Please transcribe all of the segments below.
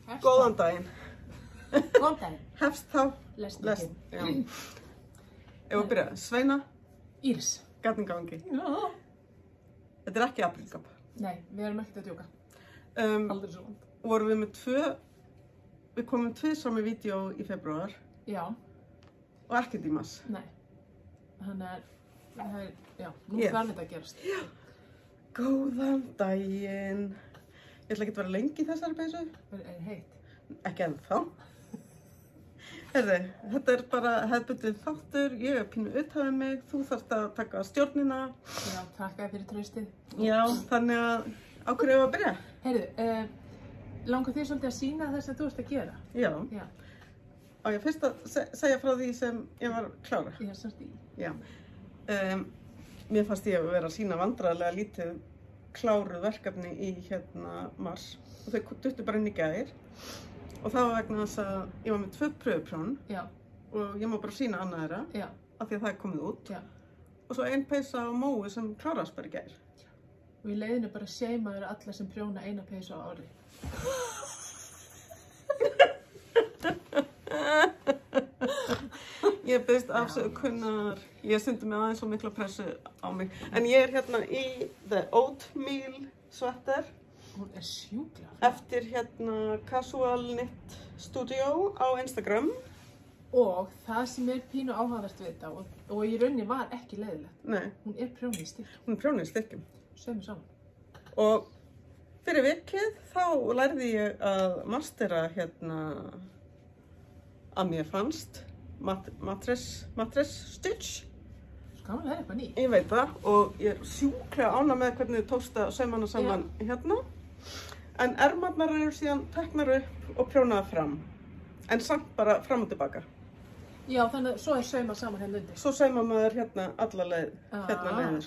Góðan daginn. Góðan daginn. Hefst þá Lesningin. Já. Ef við byrja, Sveina, Íris. gatningavangi. Já. Þetta er ekki aprílskap. Nei, við erum ekkert að djóka. Aldrei svo vant. Vorum við komum tvisvar með vídeo í febrúar Já. og ekkert í mars. Nei. Þannig að, já, nú þarf þetta að gerast. Já. Góðan daginn. Ég ætla ekki að vera lengi í þessari peysu. Er heitt? Ekki ennþá. Herði, þetta er bara hefðbundið þáttur, ég er pínu uthafið mig, þú þarft að taka stjórnina. Já, takk fyrir traustið. Já, þannig að á hverju eigum við að byrja? Heyrðu, langar þér svolítið að sýna það sem þú ert að gera? Já. Já. Á ég fyrst að segja frá því sem ég var klára? Ég er samt í. Já. Mér fannst ég að vera að sýna vandræðilega lítið kláruð verkefni í mars og þau duttu bara inn í gær og það var vegna þess að ég var með 2 pröfuprjón og ég má bara sýna annað þeirra af því að það er komið út og svo ein peysa á Mói sem kláraðist bara í gær. Og í leiðinu bara seimaður alla sem prjóna eina peysu á ári. Ég byrst afsökunar, ég stundi mig aðeins svo mikla pressu á mig. En ég er í The Oatmeal Sweater. Hún er sjúklega. Eftir Casual Knit Studio á Instagram. Og það sem er pínu áhugavert við þetta og í rauninni var ekki leiðilegt. Nei. Hún er prjónuð í styrkjum. Hún er prjónuð í styrkjum. Saumur saman. Og fyrir vikið þá lærði ég að mastera að mér fannst mattress stitch. Gaman að læra eitthvað nýtt. Ég veit það og ég er sjúklega ánægð með hvernig þið tókst að sauma hana saman En ermarnar eru síðan teknar upp og prjónaðar fram. En samt bara fram og tilbaka. Já, þannig að svo er saumað saman hérna undir. Svo saumar maður alla leið, leiðir.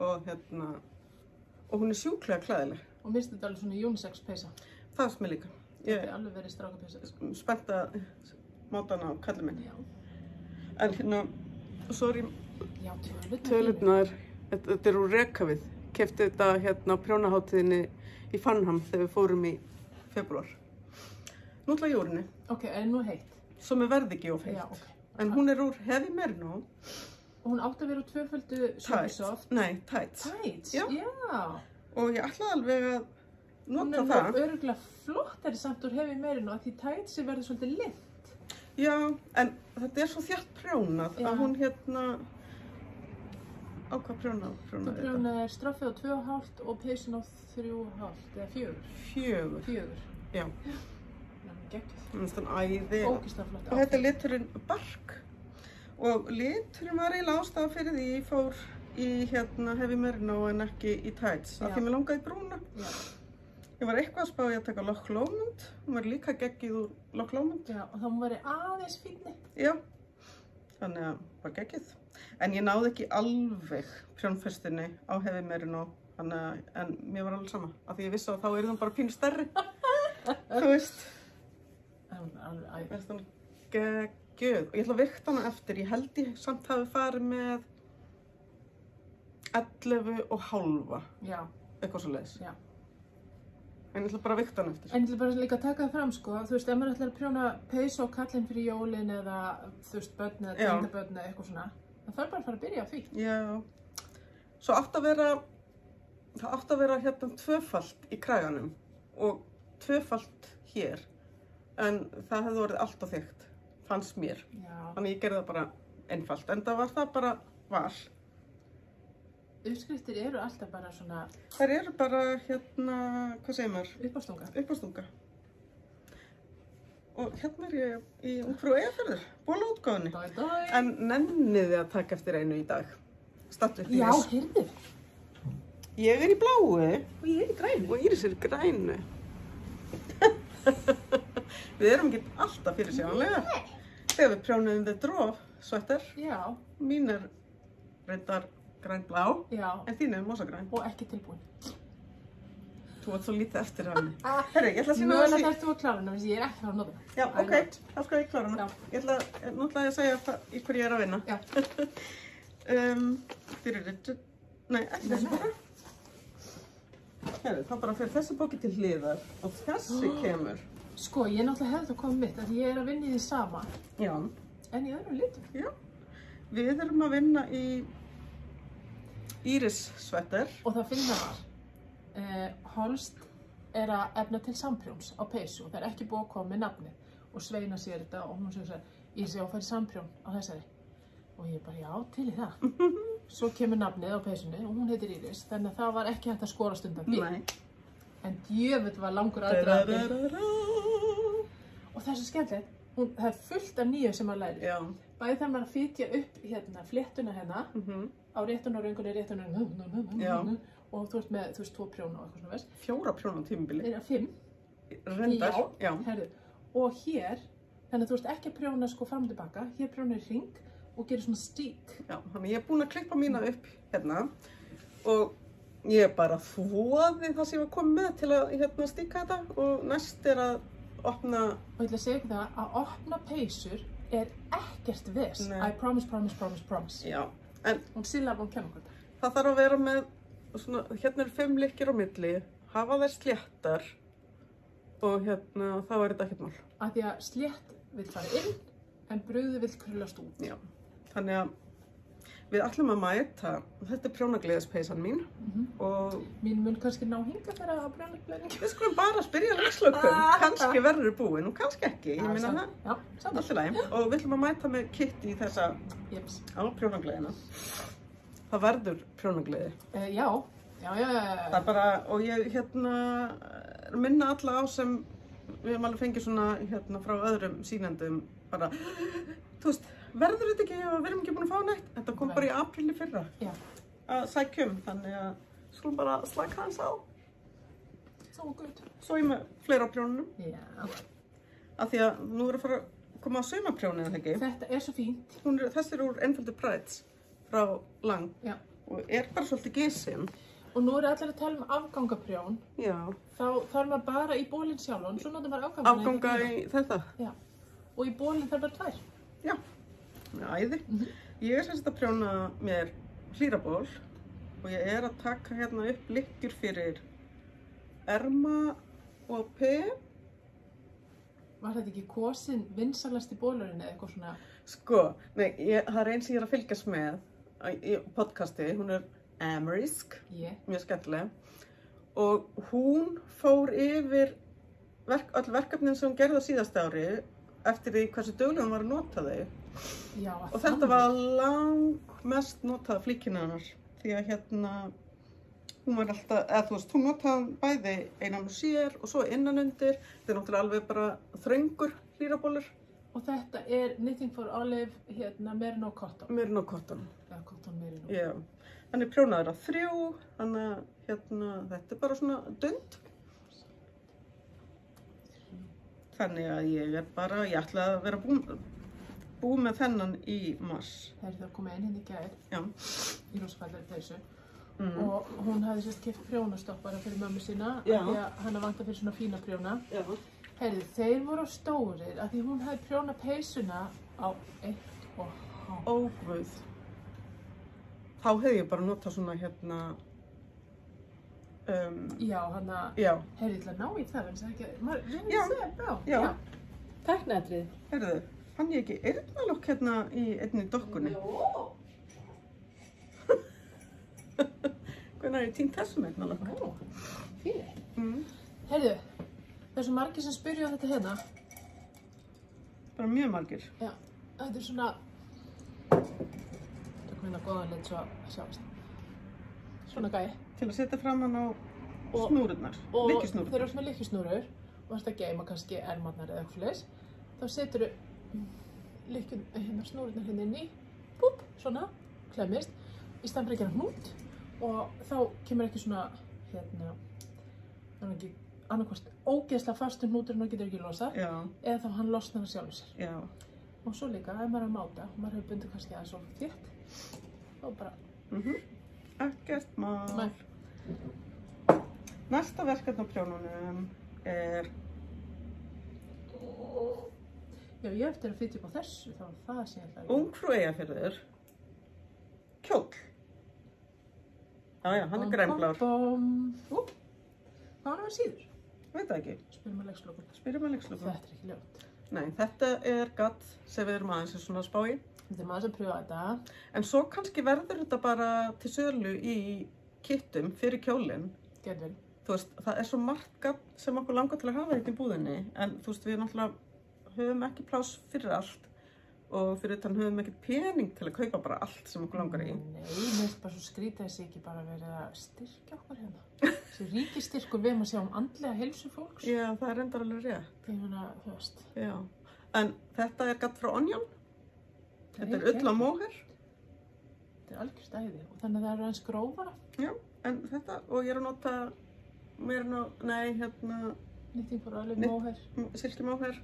Og hún er sjúklega klæðileg. Og minnst þetta alveg svona unisex peysa. Það er mér líka. Þetta er alveg verið strákapeysa. Spennt að máta hana á kallið minn. Já. En svo er Já, tölurnar. Þetta er úr Rekavið. Keypti þetta á prjónaháttíðinni í Fannham þegar við fórum í febrúar. Nú ætla ég úr henni. Ok, en nú heitt. Svo mér verði ekki of heitt. Já, ok. En hún er úr Heavy Merino. Og hún átti að vera úr tvöföldu Supersoft. Nei, tights. Tights? Já. Og ég ætlaði alveg að nota það. Hún er örugglega flottari samt úr Heavy Merino af því tightsi verður svolítið litt. Já, en þetta er svo þjátt prjónað að hún á hvað prjónað þetta? Það prjónað er straffið á 2,5 og peysun á 3,5 eða 4. 4. Já. Geggjuð. Þannig æði. Ógeðslega flott. Og þetta er liturinn Bark. Og liturinn var eiginlega ástæða fyrir því ég fór í Heavy Merino en ekki í tights. Af því mér langaði í brúna. Já. Ég var eitthvað að spá í að taka Loch Lomond. Hún var líka geggjuð úr Loch Lomond. Já, og þá hún væri aðeins fínni. Já. Þannig að var geggjuð. En ég náði ekki alveg prjónfestinni á Heavy Merino. En mér var alveg sama. Af því ég vissi að þá hún bara pínu stærri. Þú veist. Alveg Veist hún geggjuð. Og ég ætla að vikta hana eftir. Ég held ég samt hafi farið með 11,5. Já. Eitthvað svo leiðis. Já. En ég ætla bara að vikta hana eftir. En ég ætla bara líka að taka það fram, sko. Þú veist, ef maður ætlar að prjóna peysu á kallinn fyrir jólin eða, þú veist, börn eða tengdabörn eða eitthvað svona. Það þarf bara að fara að byrja á því. Já. Svo það átti að vera tvöfalt í kraganum og tvöfalt hér. En það hefði orðið allt of þykkt, fannst mér. Já. Þannig ég gerði það bara einfalt. En það var það bara val. Uppskriftir eru alltaf bara svona... Þær eru bara hvað segir maður? Uppástunga. Uppástunga. Og er ég í Ungfrú Eyjafjörður, bólaútgáfunni. En nennið þið að taka eftir einu í dag? Stattu upp í Já, heyrðu. Ég er í bláu. Og ég er í grænu. Og Íris er í grænu. Við erum ekki alltaf fyrir sjáanlega. Þegar við prjónuðum The Drove Sweater. Já. Mín er reyndar grænblá. Já. En þín er mosagræn. Og ekki tilbúin. Þú ert svo lítið eftir hann. Herri, ég ætla að sýna það Mögulega þarf þú að klára hana, þess að ég er ekki að nota það. Já, ok. Þá skal ég klára hana. Nú ætla ég að segja í hverju ég er að vinna. Já. Nei, ekki þessu bara. Herri, þá bara fyrir þessi bóki til hliðar og þessi kemur. Sko, ég náttúrulega hefði það komið mitt, að ég að vinna í því sama, Já, en í öðrum litum. já. Við erum að vinna í Íris svetter. Og það finna var, Holst er að efna til samprjóns á peysu og það er ekki búið að koma með nafni. Og Sveina sér þetta og hún segir ég sé að færi samprjón á þessari. Og ég bara, já, til í það. Svo kemur nafnið á peysunni og hún heitir Íris, þannig að það var ekki hægt að skorast undan því. Nei. En djöfull var langur aðdragandi. Og það er svo skemmtilegt, það er fullt af nýju sem maður lærir. Já. Bæði þegar maður að flytja upp hérna, fléttuna hérna, á réttunaröngunni, Já. og þú ert með, þú veist, 2 prjóna og eitthvað svona, veist. 4 prjóna tímabili. 5. Reyndar. Já. Herðu. Og hér, þannig að þú ert ekki að prjóna sko fram og tilbaka, hér prjóna í hring og gerir svona stík. Já, þannig ég er búin að klippa mína upp hérna og ég bara þvoði það sem ég var komið með til að hérna stíka þetta og næst er að opna. Og ég ætla að segja ykkur það að opna peysur er ekkert ves. Nei. I promise. Já, en Hún Silla búin að kenna okkur þetta. það þarf að vera með svona, hérna eru 5 lykkjur á milli, hafa þær sléttar og hérna þá er þetta ekkert mál. Af því að slétt vill fara inn en brauðið vill krullast út. Já, þannig að við ætlum að mæta, þetta er prjónagleðispeysan mín og Mín mun kannski ná hinga þegar að prjónagleðning. við skulum bara spyrja leikslökum, kannski verður búin og kannski ekki, ég meina það, Já, samt. allt í lagi. Og við ætlum að mæta með Kitty í þessa Jeps. á prjónagleðina. Það verður prjónagleði. Já. Það er bara, og ég hérna minna alla á sem við höfum alveg fengið svona hérna frá öðrum sýnendum bara, þú veist, verður þetta ekki og við erum ekki búin að fá neitt. Þetta kom bara í apríl í fyrra Já. að sækjum, þannig að skulum bara slaka hans á. So good. Svo ég með fleira á prjónunum, Já. af því að nú er að fara að koma að saumaprjónið, eða ekki? Þetta er svo fínt. Þessi er úr Einföldu Prides frá Lang Já. og er bara svolítið gisinn. Og nú er allir að tala um afgangaprjón. Já, Þá þarf maður bara í bólinn sjálfan, svo notar maður afganga í þetta. Já. Og í bólinn þarf bara 2. Já, æði. Ég er semst að prjóna mér hlýraból og ég er að taka hérna upp lykkjur fyrir erma og P. Var þetta ekki kosin vinsalasti bólurinn eða eitthvað svona? Sko, nei, það er eins sem ég er að fylgjast með í podcasti, hún er Amerisk, mjög skemmtileg. Og hún fór yfir öll verkefnin sem hún gerði á síðasta ári eftir því hversu duglega hún var að nota þau. Já, og þetta var langmest notaða flíkina hennar því að hérna hún var alltaf, eða þú veist, hún notaði bæði einan og sér og svo innan undir. Þetta er náttúrulega alveg bara þröngur hlýrabólur. Og þetta er Knitting for Olive, hérna, Merino Cotton. Merino Cotton. Já, Cotton Merino. Já, hann er prjónaður á 3, þannig að hérna, þetta er bara svona dund. Þannig að ég er bara, ég ætla að vera búið með þennan í mars. Það kom einn hérna í gær, Já. í rosafældari peysu. Og hún hafði sérst keypt prjónastoppara fyrir mömmu sína, af Já. því að hana vantar fyrir svona fína prjóna. Já. Heyrðu, þeir voru stórir, af því hún hafði prjóna peysuna á 1,5. Ó, guð. Þá hefði ég bara notað svona hérna, Já, hana, já, heyrðu, ég ætla að ná í það, en það ekki, maður reynir Já. að segja, Já. Tækniatriði. heyrðu, fann ég ekki eyrnalokk hérna í einni dokkunni? Jó. Hvernig er ég týnt þessum eyrnalokk? Ó, fíni. Mm. Heyrðu, það er svo margir sem spyrja þetta hérna. Bara mjög margir. Já, þetta er svona, það kom hérna góðan lit svo að sjáast. Svona gæi. Til að setja fram hann á Og- snúrurnar, Og þegar lykkjusnúrurnar. þú ert með lykkjusnúrur og ert að geyma kannski ermarnar eða eitthvað svoleiðis, þá setur þú hérna snúrurnar hérna inn í, púp, svona, klemmist, í staðan fyrir að gera hnút og þá kemur ekki svona, hérna, það er ekki annarkvort ógeðslega fastur hnúturinn og getur ekki losað, Já, eða þá hann losnar að sjálfu sér. já. Og svo líka, ef maður er að máta og maður hefur bundið kannski aðeins of þétt, þá bara, Ekkert mál. Nei. Næsta verkefni á prjónunum er, já, ég eftir að flytja upp á þessu, þá er það sem ég ætla að Ungfrú Eyjafjörður, kjóll. Já, hann er grænblár. Ú, hvað var það síður? Veit það ekki. Spyrum að leikslokun. Spyrjum að leikslokun. Þetta er ekki ljótt. Nei, þetta er gatt sem við erum aðeins svona að spá í. Þetta er maður sem pröfa þetta. En svo kannski verður þetta bara til sölu í kittum fyrir kjólinn. Gerð vel. Þú veist, það er svo margt gatt sem okkur langar til að hafa þetta í búðinni. En þú veist, við náttúrulega höfum ekki pláss fyrir allt. Og fyrir utan höfum ekki pening til að kaupa bara allt sem okkur langar í. Nei, mér finnst bara svo skrítið þessi ekki bara verið að styrkja okkur hérna. Þessi ríkistyrkur við erum að sjá andlega heilsu fólks. Já, það er reyndar alveg rétt. Ég meina, þú veist. Já. En þetta er gatt frá Onion. Þetta er ull á móher. Þetta er algjör stæði og þannig að það eru eins grófara. Já, en þetta, og ég er að nota meira Nýtting fyrir alveg móher. silki móher.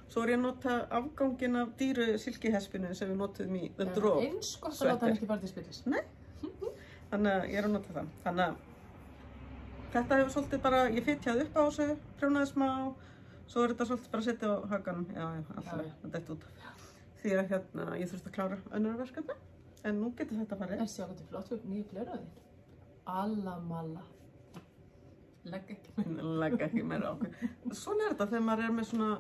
Svo er ég að nota afganginn af dýru silkihespinu sem við notum í The Drop. Eins gott að láta hann ekki fara til spillis. Nei. Þannig að ég er að nota það. Þannig að þetta hefur svolítið bara, ég fitjaði upp á þessu, prjónaði smá, svo er þetta svolítið bara að setja á hakanum. Já, alltaf, það dætt út. Því að ég þurfti að klára önnur verkefni, en nú getur þetta farið. En sjá hvað þetta er flott fyrir nýju glerauðin. Alla malla. Legg ekki meira á okkur. Svona er þetta þegar maður er með svona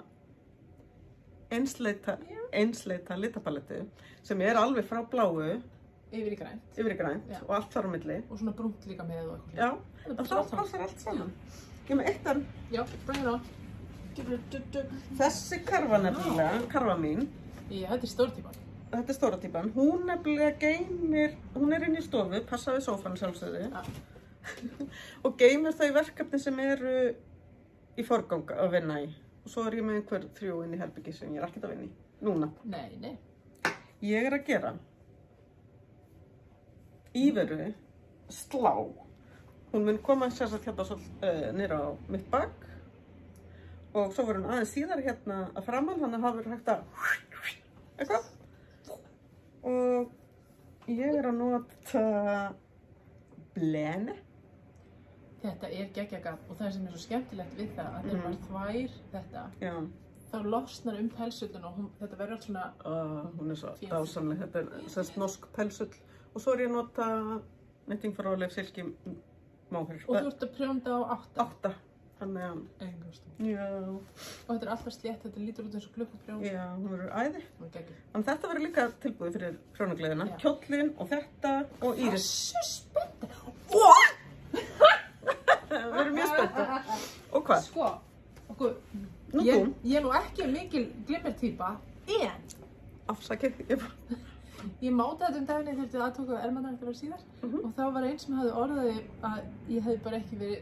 einsleita litapalettu sem er alveg frá bláu yfir í grænt. Og allt þar á milli. Og svona brúnt líka með og eitthvað. Já, það passar allt saman. Ég með eitt enn. Já, bring it on. Þessi karfa nefnilega, karfa mín. Já, þetta er stóra típan. Þetta er stóra típan. Hún nefnilega geymir, hún er inn í stofu, passa við sófann sjálfsögðu. Ja. Og geymir þau verkefni sem eru í forgang að vinna í. Og svo er ég með einhver 3 inn í herbyggi sem ég er ekkert að vinna í. Núna. Nei. Ég er að gera íveru slá. Hún mun koma sérstaklega hérna niður á mitt bak. Og svo verður hún aðeins síðar hérna að framan, þannig að það verður hægt að eitthvað. Og ég er að nota bleni. Þetta er geggjagab og það sem er svo skemmtilegt við það að þegar maður þvær þetta, þá losnar pelsullin og þetta verður allt svona... Hún er svo dásamleg, þetta er sérst norsk pelsull. Og svo er ég að nota Knitting for Olive silki móher. Og þú ert að prjónda á 8. 8. Þannig að... Engastund. Já. Og þetta er alltaf slétt, þetta lítur út eins og klukkuprjón. Já, hún verður æði. Hún er geggjur. En þetta verður líka tilbúið fyrir prjónagleðina. Kjóllinn og þetta og íris. Það er svo spennt. Við erum mjög spenntar. Og hvað? Sko, ég er nú ekki mikil glimmertýpa, en... Afsakið, Ég mátaði þetta daginn þegar þetta aðtók að ermarnar eftir að vera síðar og þá var einn sem hafði orðaði að ég hefði bara ekki verið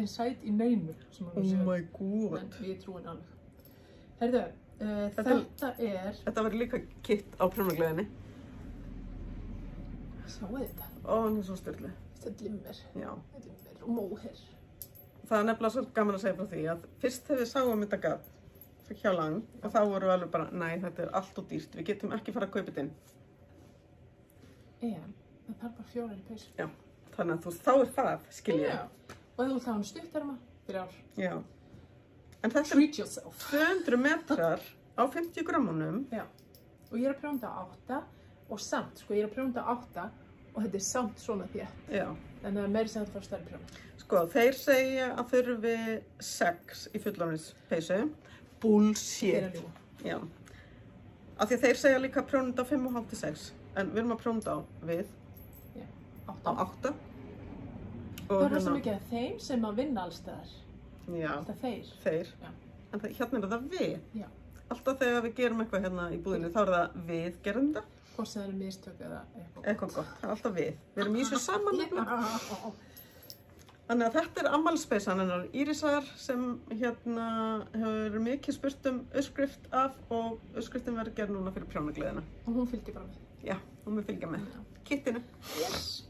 inside í neinu sem hann var að segja. Oh my god. En ég trúi henni alveg. Herðu, þetta er... Þetta verður líka kitt á prjónagleðinni. Sjáu þetta? Hún er svo styrlu. Þetta er glimmer. Já. Glimmer og móher. Það er nefnilega svolítið gaman að segja frá því að fyrst þegar við sáum þetta gatt hjá Lang og þá vorum við alveg bara, nei, þetta er allt og dýrt, við getum ekki fara að kaupa þetta inn. En það þarf bara 4 í peysur. Já, þannig að þá er það, skil ég. Já, og þú vilt hafa hann stutterma fyrir ár. Já. En þetta Treat yourself. 200 metrar á 50 grammunum. Já, og ég er að prjónda á 8 og samt, sko, ég er að prjónda á 8 og þetta er samt svona þétt. Já. Þannig að meiri sem þetta fara stærri prjóna. Sko, þeir segja að þurfi 6 í fullorðinspeysu. Bullshit. Já. Af því að þeir segja líka prjónda á 5,5 til 6. En við erum að prjónda á við. Já, 8. Á 8. Það er rosa mikið af þeim sem að vinna alls staðar. Já. Alltaf þeir. Þeir. Já. En hérna er það við. Já. Alltaf þegar við gerum eitthvað hérna í búðinni, þá er það við gerum þetta. Hvort sem það eru mistök eða eitthvað. Eitthvað gott. Það er alltaf við. Við erum í þessu saman. Þannig að þetta er afmælspeysan hennar Írisar sem hérna hefur mikið spurt uppskrift af og uppskriftin verður gerð núna fyrir prjónagleðina. Og hún fylgir bara með. Já, hún mun fylgja með. Kittinu. Yes.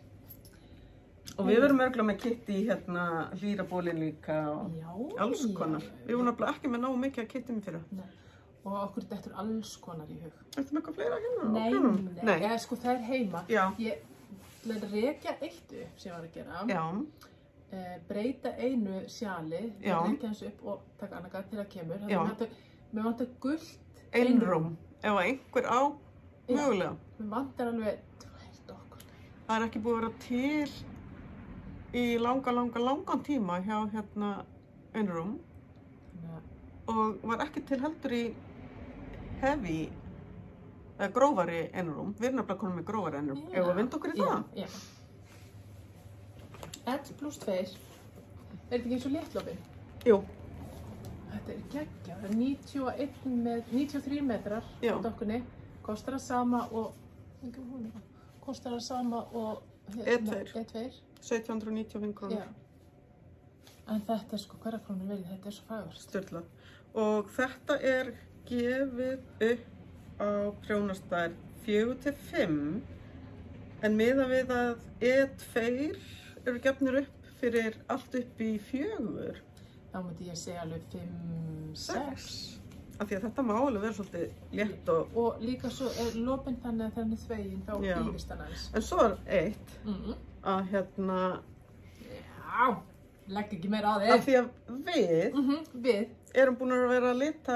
Og við verum örgulega með kitti í hérna hlýrabólin líka og alls konar. Við vorum nefnilega ekki með nógu mikið að kittinu fyrir. Nei. Og okkur dettur alls konar í hug. Ertu með eitthvað fleira hérna? Nei. Eða sko það er heima. Já. Ég ætla að rekja eitt upp sem ég var að gera. Já. Breyta einu sjali, rekja hans upp og taka annað gat til að kemur. Þannig að mér vantar gult einrúm. Ef einhver á, mögulega. Mér vantar alveg tvært okkur. Það er ekki búið að vera til í langan tíma hjá hérna einrúm Þannig að, og var ekki til heldur í heavy, eða grófari einrúm. Við erum nefnilega konum með grófari einrúm. Ef við vinda okkur í það? Já. 1 + 2. Er þetta ekki eins og léttlopin? Jú. Þetta er geggjað. Það er 93 metrar Já. á dokkunni. Kostar það sama og... Kostar það sama og... E2. 1795 krónur. Já. En þetta er sko, hverja krónur verið? Þetta er svo fagurt. Sturlað. Og þetta er gefið upp á prjónastær 4-5 en miðað við að E2 eru gefnir upp fyrir allt upp í 4. Þá myndi ég segja alveg 5-6. Af því að þetta má alveg vera svolítið létt og... Og líka svo er lopinn þannig að þannig þveginn þá Já. ýfist hann aðeins. En svo er eitt að Já, legg ekki meira á af þig. því að við Við, erum búin að vera að lita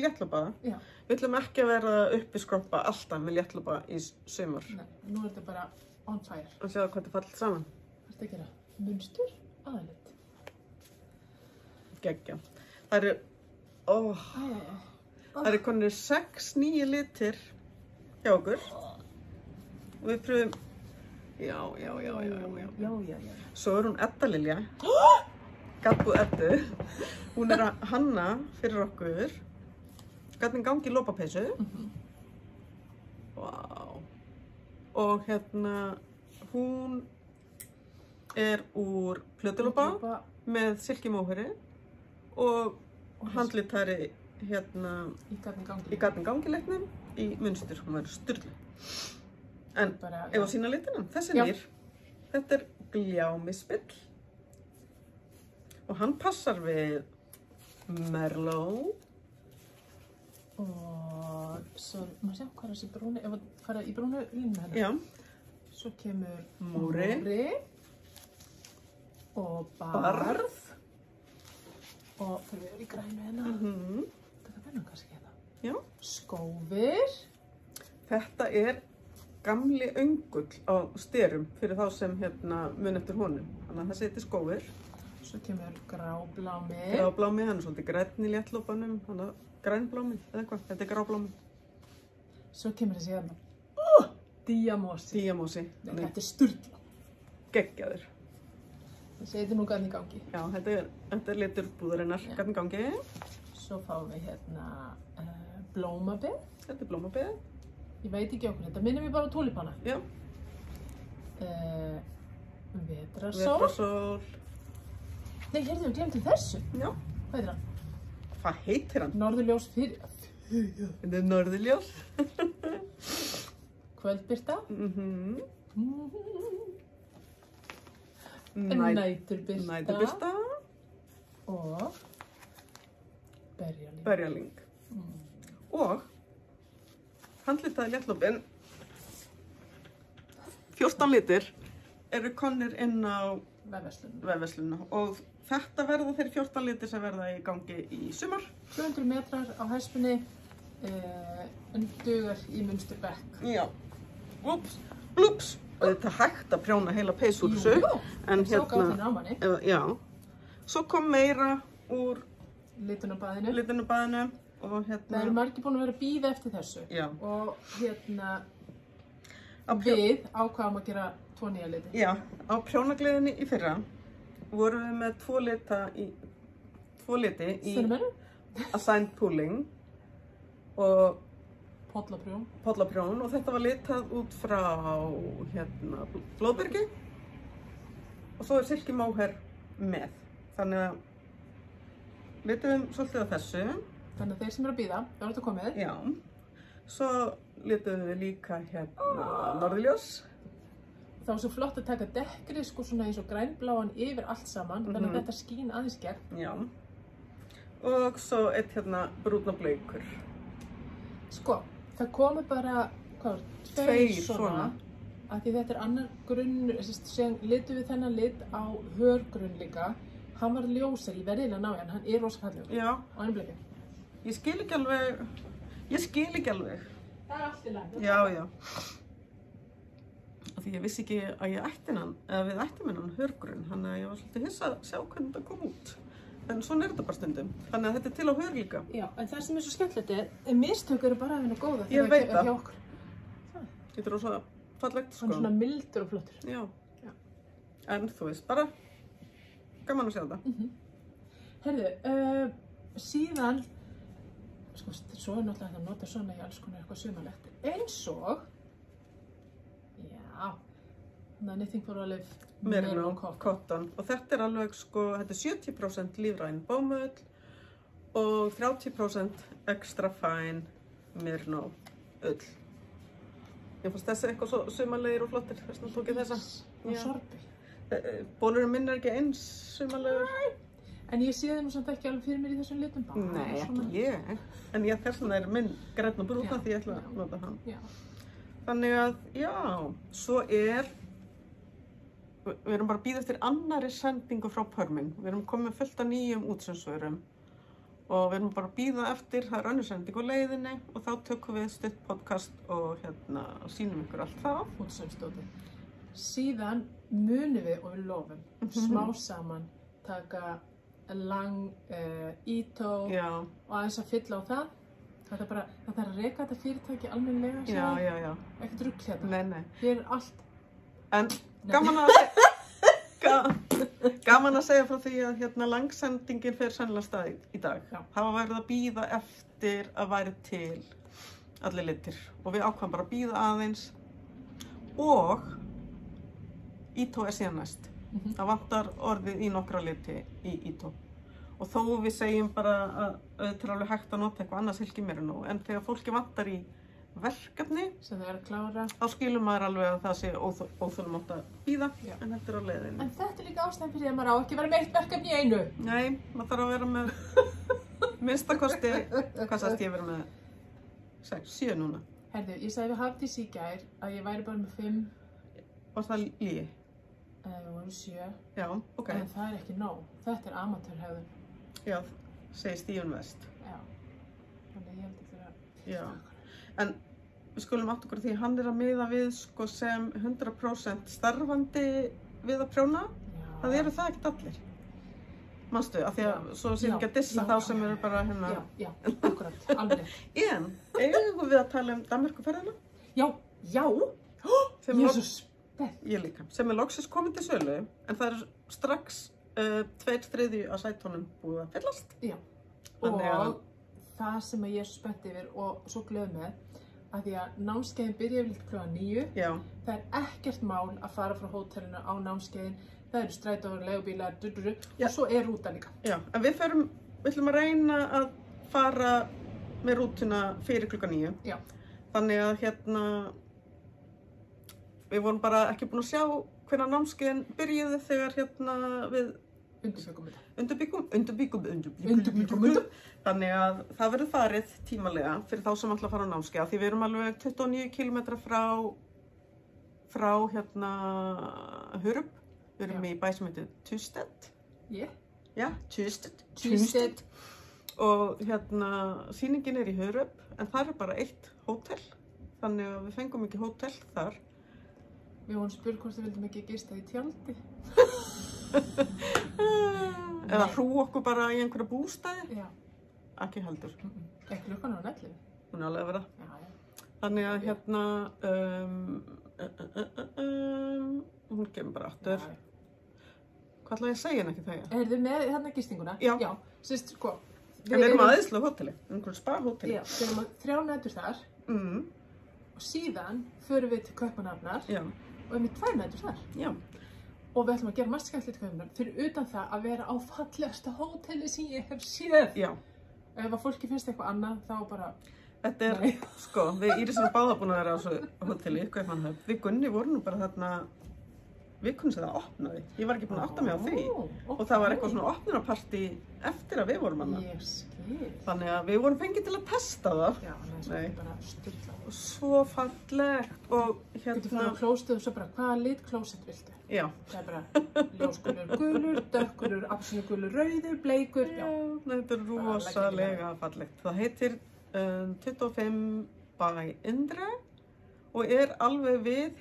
léttlopa. já. Við ætlum ekki að vera uppi skroppa alltaf með léttlopa í sumar. Nei, nú er þetta bara on fire. Og sjáðu hvað þetta fallit saman. Hvað er þetta að gera? Munstur? Aðalit. Geggja. Það eru konur 6-9 litir hjá okkur. Og við pröfum... Já. Já. Svo er hún Edda Lilja. Gabbú Eddu. Hún er að hanna fyrir okkur. Hvernig gangi lopapeysu. Vá. Og hún er úr plötulopa með silkimóheri og handlitari Í gatni gangi leiknum í munstur. Hún verður sturlu. En Bara, ef að sína litina, þessi Já. nýr, þetta er gljámispill og hann passar við Merlot. Og svo, maður sjá hvað er þessi brúni, ef að fara í brúnu línuna hennar. Já, Svo kemur Móri. Og barð. Og fyrir við í grænu hennar. Þetta verður kannski hérna. Já, Skófir. þetta er gamli öngull á styrum fyrir þá sem mun eftir honum. Þannig að þessi heitir skófir. Svo kemur gráblámi. Gráblámi, hann er svolítið grænn í léttlopanum, hann er grænblámi eða hvað, þetta er gráblámi. Svo kemur þessi hérna. Díamósi. Díamósi, Þetta er sturla. geggjaður. Þessi heitir nú gatni gangi. Já, þetta er litur búðarinnar, gatni gangi. Svo fáum við hérna blómabið. Þetta er blómabið. Ég veit ekki okkur, þetta minnir mér bara á túlipana. Já, Vetrasól. vetrasól. Nei, heyrðu, við glemtum þessu. Já, Hvað heitir hann? hvað heitir hann? Norðurljós fyrir... Þetta er norðurljós. Kvöldbirta. Næturbirta. Næturbirta. Og... berjalyng. Berjalyng. Og handlitaði léttlopin 14 litir eru komnir inn á vefverslunina og þetta verða þeir 14 litir sem verða í gangi í sumar. 200 metrar á hæspunni en dugar í munsturbekk. Já. Úps, blúps. Og þetta er hægt að prjóna heila peysu úr þessu. En sá gáðin á manni. Já. Svo kom meira úr litunarbaðinu. Og Það eru margir búin að vera að bíða eftir þessu. Já. Og við ákváðum að gera 2 nýja liti. Já, á prjónagleðinni í fyrra vorum við með 2 liti í assigned pooling og pollaprjón og þetta var litað út frá blóðbergi og svo er silkimóher með. Þannig að lituðum svolítið á þessu. Þannig að þeir sem eru að bíða, það var þetta komið. Já. Svo lituðum við líka norðurljós. Það var svo flott að taka dekkri sko svona eins og grænbláan yfir allt saman, þannig að þetta skín aðeins gegn. Já. Og svo eitt brúnn og blaukur. Sko, það komu bara, hvað var, 2 svona. Af því þetta er annar grunn, sem litum við þennan lit á hörgrunn líka. Hann var ljósar, ég verði að ná hann, hann er rosa fallegur. Já. Á einum bliki. Ég skil ekki alveg. Það er allt í lagi. Já. af því ég vissi ekki að ég ætti hann, eða við ættum hennan hörgrunn, þannig að ég var svolítið hissa að sjá hvernig þetta kom út. En svona þetta bara stundum, þannig að þetta til á hör líka. Já, en það sem svo skemmtilegt mistök eru bara að vinna góða Ég veit það. hjá okkur. Þetta er rosa fallegt, sko. Hann er svona mildur og flottur. Já. Já. En þú veist, bara gaman að sjá það. Herðu, síðan, sko, svo er náttúrulega að nota svona í alls konar eitthvað sumarlegt. Eins og, já, Nothing for Olive Merino cotton. Og þetta er alveg, sko, þetta er 70% lífræn bómull og 30% extra fine Merino ull. Ég fannst þessi eitthvað svo sumarlegir og flottir, þess vegna tók ég þessa. Og sorbi. Bólurinn minn er ekki eins sumarlegur. En ég sé þið nú samt ekki alveg fyrir mér í þessum litum. Nei, ekki ég. En ég þess vegna er minn grænn og brúnn því ég ætla að nota hann. Já. Þannig að, já, svo við erum bara að bíða eftir annarri sendingu frá Pörmin. Við erum komið fullt af nýjum útsendsvörum og við erum bara að bíða eftir, það er önnur sending á leiðinni og þá tökum við stutt podcast og sýnum ykkur allt það. Útsendsdótið. Síðan munum við og við lofum smá saman taka lang ító og aðeins að fylla á það. Það er bara, það þarf að reka þetta fyrirtæki almennilega. Já. Ekkert rugl hérna. Nei. Hér er allt. En gaman að segja frá því að langsendingin fer sennilega stað í dag. Já. Það var verið að bíða eftir að væri til allir litir og við ákvæmum bara að bíða aðeins og ító er síðan næst. Það vantar orðið í nokkra liti í ító. Og þó við segjum bara að þetta er alveg hægt að nota eitthvað annað silki Merino, en þegar fólki vantar í verkefni sem það er að klára, þá skilur maður alveg að það sé óþolinmótt að bíða, en þetta er á leiðinni. En þetta er líka ástæðan fyrir að maður á ekki vera með eitt verkefni í einu. Nei, maður þarf að vera með minnstakosti, hvað sagðist ég vera með 7 núna. Herðu, ég sagði við Hafdís í gær að ég væri bara með 5. Var það lygi? Við vorum 7. Já, ok. En það er ekki nóg. Þetta er amatörhegðun. Já, segir Stífun Vest. Já. Þannig ég held ekki að... Já. En við skulum átta okkur því hann er að miða við sko sem 100% starfandi við að prjóna. Það eru það ekkert allir. Manstu, af því að svo sé ekki að dissa þá sem eru bara hérna. Já, akkurat, alveg. En, eigum við að tala um Danmörkuferðina? Já. Jesús. Ég líka. Sem er loksins komin til sölu, en það er strax 2/3 af sætunum búið að fyllast. Já. Og það sem ég er svo spennt yfir og svo glöð með, að því að námskeiðin byrja yfirleitt kl. 9. Já. Það er ekkert mál að fara frá hótelinu á námskeiðin. Það eru strætóar, leigubílar, og svo er rúta líka. Já, en við ætlum að reyna að fara með rútuna fyrir kl. 9. Já. Þannig að við vorum bara ekki búin að sjá hvenær námskeiðin byrjuði þegar við undirbyggum. Þannig að það verður farið tímalega fyrir þá sem ætla að fara á námskeið, því við erum alveg 29 km frá Hurup. Við erum í bæ sem heitir Tysted. Já, Tysted. Og sýningin er í Hurup, en það er bara eitt hótel, þannig að við fengum ekki hótel þar. Við vorum spurt hvort þið vildum ekki gista í tjaldi. Eða hrú okkur bara í einhverja bústaði. Já. Ekki heldur. Ekki klukkan á 11. Hún er alveg að vera. Já. Þannig að hún kemur bara aftur. Hvað ætla ég að segja ekki þegar? Erum þið með gistinguna? Já. Sýst, sko. En við erum að æðislega hóteli, einhverjum spa-hóteli. Já, við erum að 3 nætur þar. Og síðan förum við til Kaupmannahafnar. Já. Og erum við 2 nætur þar. Já. Og við ætlum að gera margt skemmtilegt í Kaupmannahafnar fyrir utan það að vera á fallegasta hóteli sem ég hef séð. Já. Ef að fólki finnst eitthvað annað, þá bara... Þetta er, sko, við Íris erum báða búin að vera á þessu hóteli, Kaupmannahöfn. Við Gunni vorum nú bara þarna vikunum sem það opnaði. Ég var ekki búin að átta mig á því. Og það var eitthvað svona opnunarpartí eftir að við vorum hana. Ég skil. Þannig að við vorum fengið til að testa það. Já, það er bara styrla. Og svo fallegt og Getur farið á klósettið og svo bara, hvaða lit klósett viltu? Já. Það er bara ljósgulur gulur, dökkgulur, appelsínugulur, rauður, bleikur. Já, þetta er rosalega fallegt. Það heitir 25 by Indre og er alveg við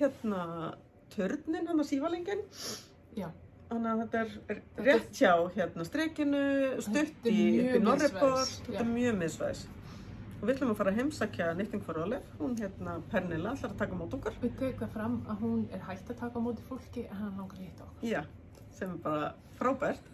turnin, hann að sívalengin. Já. Þannig að þetta er rétt hjá hérna strekinu, stutt í Norreport, þetta er mjög misvæs. Og við ætlum að fara að heimsækja Knitting for Olive, hún hérna Pernilla ætlar að taka á móti okkur. Við tökum fram að hún er hægt að taka á móti fólki en hann langar að hitta okkur. Já, sem er bara frábært.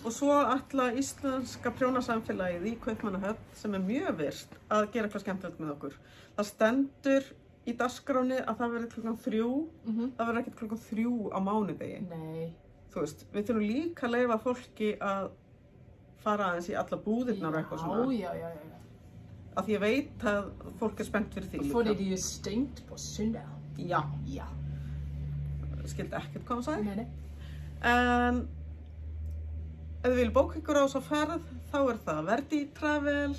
Og svo ætla íslenska prjónasamfélagið í Kaupmannahöfn sem er mjög virt að gera eitthvað skemmtilegt með okkur. Það stendur í dagskráni að það verður klukkan 3, það verður ekkert klukkan 3 á mánudegi. Nei. Þú veist, við þurfum líka að leyfa fólki að fara aðeins í alla búðirnar og eitthvað svona. Já. Af því ég veit að fólk er spennt fyrir því líka. Får det stengt på søndag? Já. Já. Skildi ekkert hvað hann sagði. Nei. En ef þið viljið bóka ykkur á þessa ferð, þá er það Verdi Travel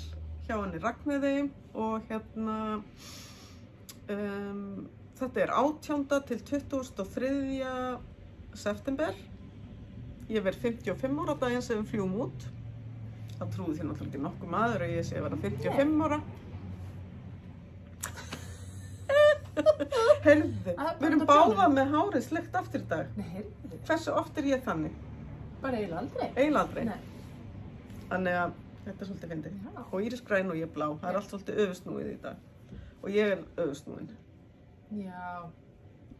hjá henni Ragnheiði og hérna þetta er 18. til 23. september. Ég verð 55 ára daginn sem við fljúum út. Það trúði því náttúrulega ekki nokkuð maður að ég sé að vera 55 ára. Heyrðu, við erum báða með hárið sleikt aftur í dag. Nei, heyrðu. Hversu oft er ég þannig? Bara eiginlega aldrei. Eiginlega aldrei. Nei. Þannig að þetta er svolítið fyndið. Já. Og Íris græn og ég blá. Það er allt svolítið öfusnúið í dag. Og ég er öfusnúin. Já.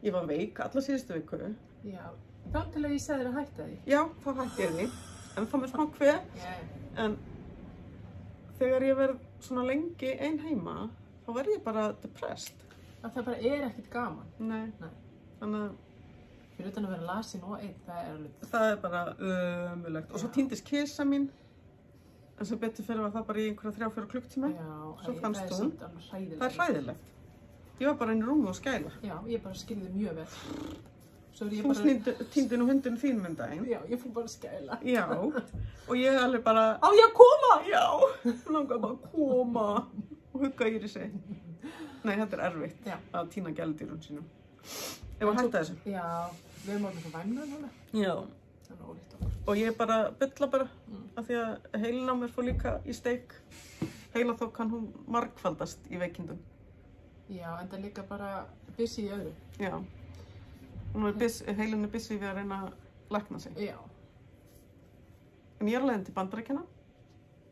Ég var veik alla síðustu viku. Já. Þá til að ég segði þér að hætta því. Já, þá hætti ég því. En þá með smá kvef. Já. En þegar ég verð svona lengi ein heima, þá verð ég bara depressed. Að það bara er ekkert gaman. Nei. Nei. Þannig að Fyrir utan að vera lasin og einn, það er alveg... það er bara ömurlegt. Og svo týndist kisa mín. En sem betur fyrir var það bara í einhverja 3-4 klukktíma. Já, Svo fannst það er hún. samt alveg hræðilegt. Það er hræðilegt. Ég var bara inn í rúmi og skæla. Já, ég bara skilði mjög vel. Svo er ég Þú bara... týndi nú hundinu þínum um daginn. Já, ég fór bara að skæla. Já. Og ég alveg bara, Á ég að koma? já, langaði bara að koma og hugga Írisi. Nei, þetta er erfitt Já. að týna gæludýrum sínum. Ef að hætta þessu. Já, við erum orðin svo væmna núna. Já. Það er ólíkt okkur. Og ég bara bylla bara, af því að heilin á mér fór líka í steik. Heila þó kann hún margfaldast í veikindum. Já, en það er líka bara busy í öðru. Já. Heilin er busy við að reyna að lækna sig. Já. En ég er á leiðin til Bandaríkjanna.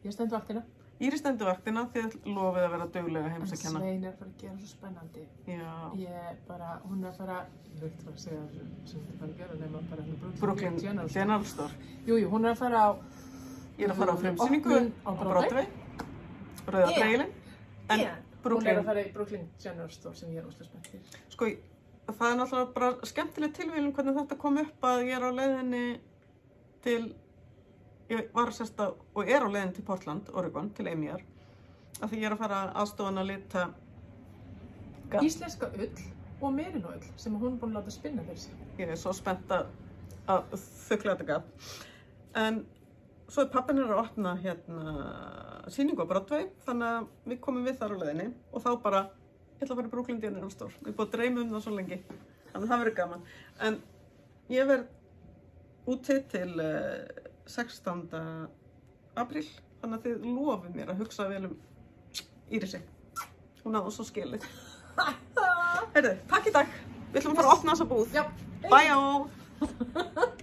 Ég stend vaktina. Íris stendur vaktina því að lofið að vera duglega En heimsækjanna. Svein er að fara að gera svo spennandi. Já. Ég bara, hún er að fara, ég veit hvað að segja sem þetta fara að gera nema bara hérna Brooklyn General Store. Jú, hún er að fara á... Ég er að fara á frumsýningu opnun á á Broadway. Rauða dreigilinn. En Hún er Brooklyn, að fara í Brooklyn General Store sem ég er óslega spennt fyrir. sko, það er náttúrulega bara skemmtileg tilvílun hvernig þetta kom upp að ég er á leiðinni til, ég var sérst að, og er á leiðinni til Portland, Oregon, til Amyar. Af því ég er að fara aðstofan að lita Íslenska ull og merino-ull sem hún er búin að láta spinna fyrir sig. Ég er svo spennt að þukla þetta gat. En svo er pappinn að opna hérna sýningu á Broadway, þannig að við komum við þar á leiðinni og þá bara, ég ætla að fara í Brooklyn General Store. Ég er búin að dreyma um það svo lengi, þannig að það verður gaman. En ég verð úti til 16. apríl, þannig að þið lofið mér að hugsa vel um Írisi. Hún á svo skilið. Heyrðu, takk í dag. Við ætlum að fara að opna þessa búð. Já. Bye all!